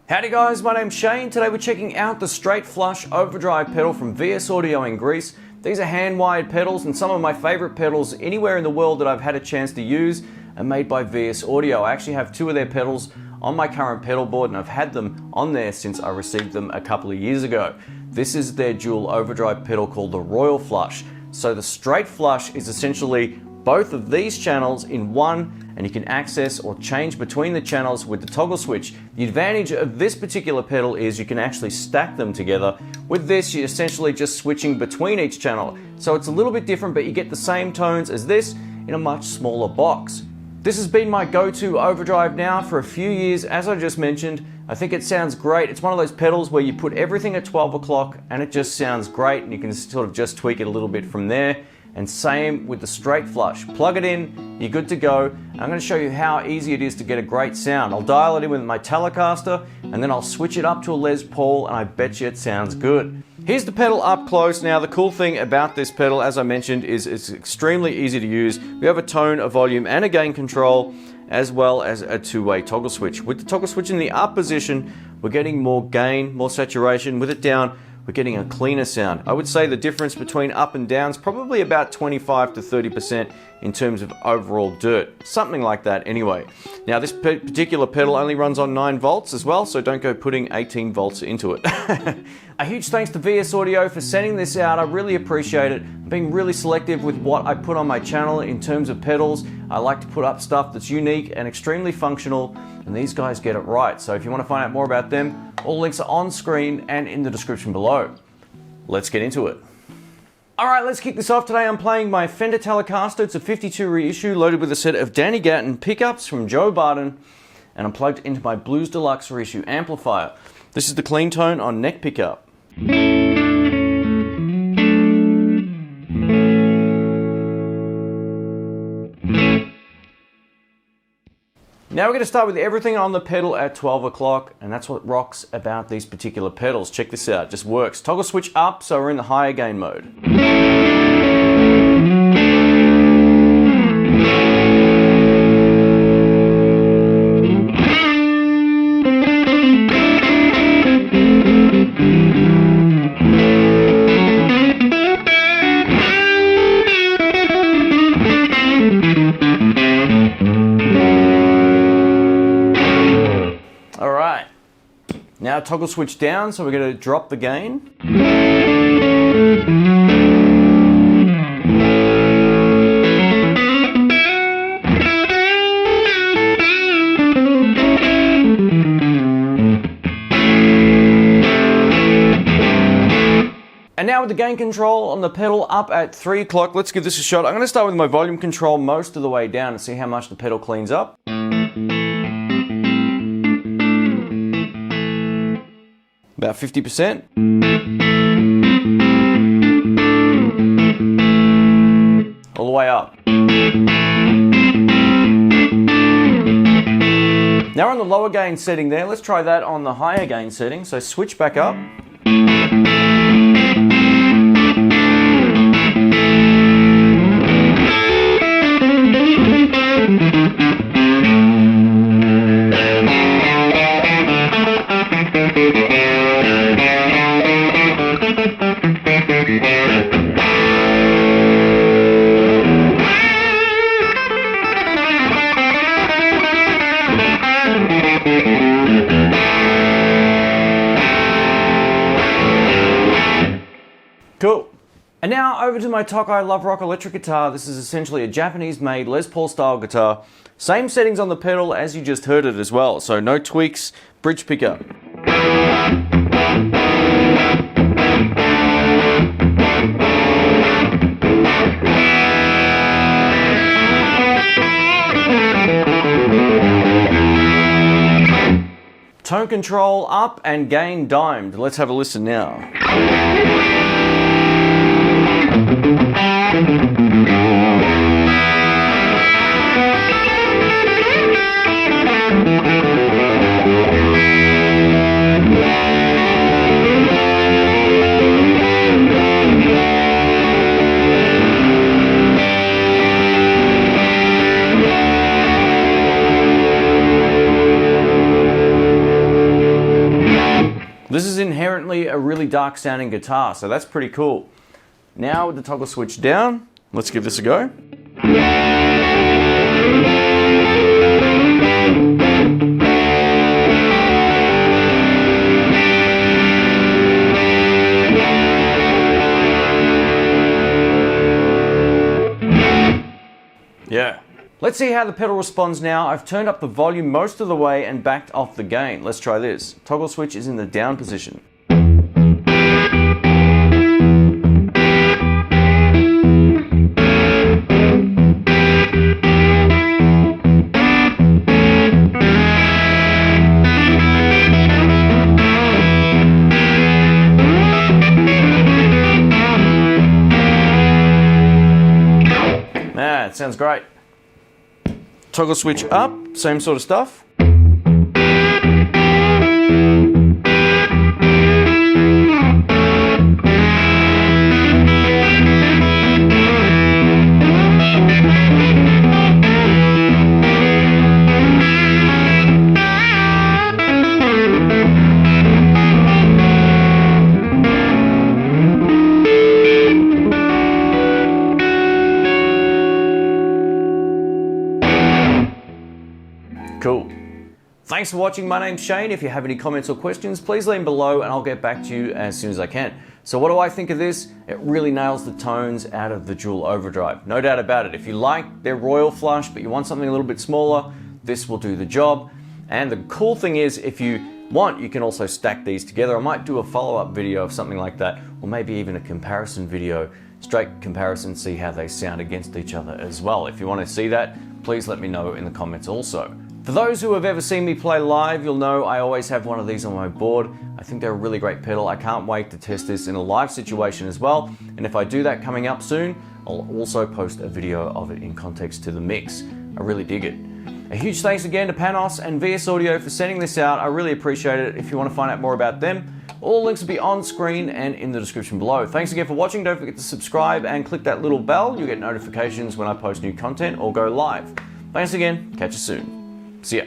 Howdy guys, my name's Shane. Today we're checking out the Straight Flush Overdrive pedal from VS Audio in Greece. These are hand-wired pedals and some of my favorite pedals anywhere in the world that I've had a chance to use are made by VS Audio. I actually have two of their pedals on my current pedal board and I've had them on there since I received them a couple of years ago. This is their dual overdrive pedal called the Royal Flush. So the Straight Flush is essentially both of these channels in one, and you can access or change between the channels with the toggle switch. The advantage of this particular pedal is you can actually stack them together. With this, you're essentially just switching between each channel. So it's a little bit different, but you get the same tones as this in a much smaller box. This has been my go-to overdrive now for a few years, as I just mentioned. I think it sounds great. It's one of those pedals where you put everything at 12 o'clock and it just sounds great, and you can sort of just tweak it a little bit from there. And same with the Straight Flush. Plug it in, you're good to go. I'm going to show you how easy it is to get a great sound. I'll dial it in with my Telecaster and then I'll switch it up to a Les Paul and I bet you it sounds good. Here's the pedal up close. Now the cool thing about this pedal, as I mentioned, is it's extremely easy to use. We have a tone, a volume and a gain control, as well as a two-way toggle switch. With the toggle switch in the up position, we're getting more gain, more saturation. With it down, we're getting a cleaner sound. I would say the difference between up and down is probably about 25 to 30% in terms of overall dirt. Something like that anyway. Now this particular pedal only runs on 9 volts as well, so don't go putting 18 volts into it. A huge thanks to VS Audio for sending this out. I really appreciate it. I'm being really selective with what I put on my channel in terms of pedals. I like to put up stuff that's unique and extremely functional, and these guys get it right. So if you want to find out more about them, all links are on screen and in the description below. Let's get into it. Alright, let's kick this off. Today I'm playing my Fender Telecaster. It's a 52 reissue loaded with a set of Danny Gatton pickups from Joe Barton, and I'm plugged into my Blues Deluxe reissue amplifier. This is the clean tone on neck pickup. Now we're going to start with everything on the pedal at 12 o'clock, and that's what rocks about these particular pedals. Check this out, it just works. Toggle switch up, so we're in the higher gain mode. Alright, now toggle switch down, so we're going to drop the gain. And now with the gain control on the pedal up at 3 o'clock, let's give this a shot. I'm going to start with my volume control most of the way down and see how much the pedal cleans up. About 50%. All the way up. Now we're on the lower gain setting there. Let's try that on the higher gain setting. So switch back up. Cool. And now over to my Tokai Love Rock electric guitar. This is essentially a Japanese-made Les Paul style guitar. Same settings on the pedal as you just heard it as well, so no tweaks, bridge pickup. Tone control up and gain dimed. Let's have a listen now. really dark sounding guitar, so that's pretty cool. Now with the toggle switch down, let's give this a go. Yeah. Let's see how the pedal responds now. I've turned up the volume most of the way and backed off the gain. Let's try this. Toggle switch is in the down position. Ah, it sounds great. Toggle switch up, same sort of stuff. Cool. Thanks for watching. My name's Shane. If you have any comments or questions, please leave them below and I'll get back to you as soon as I can. So what do I think of this? It really nails the tones out of the dual overdrive. No doubt about it. If you like their royal flush, but you want something a little bit smaller, this will do the job. And the cool thing is, if you want, you can also stack these together. I might do a follow-up video of something like that, or maybe even a comparison video, straight comparison, see how they sound against each other as well. If you want to see that, please let me know in the comments also. For those who have ever seen me play live, you'll know I always have one of these on my board. I think they're a really great pedal. I can't wait to test this in a live situation as well. And if I do that coming up soon, I'll also post a video of it in context to the mix. I really dig it. A huge thanks again to Panos and VS Audio for sending this out. I really appreciate it. If you want to find out more about them, all links will be on screen and in the description below. Thanks again for watching. Don't forget to subscribe and click that little bell. You'll get notifications when I post new content or go live. Thanks again. Catch you soon. See ya.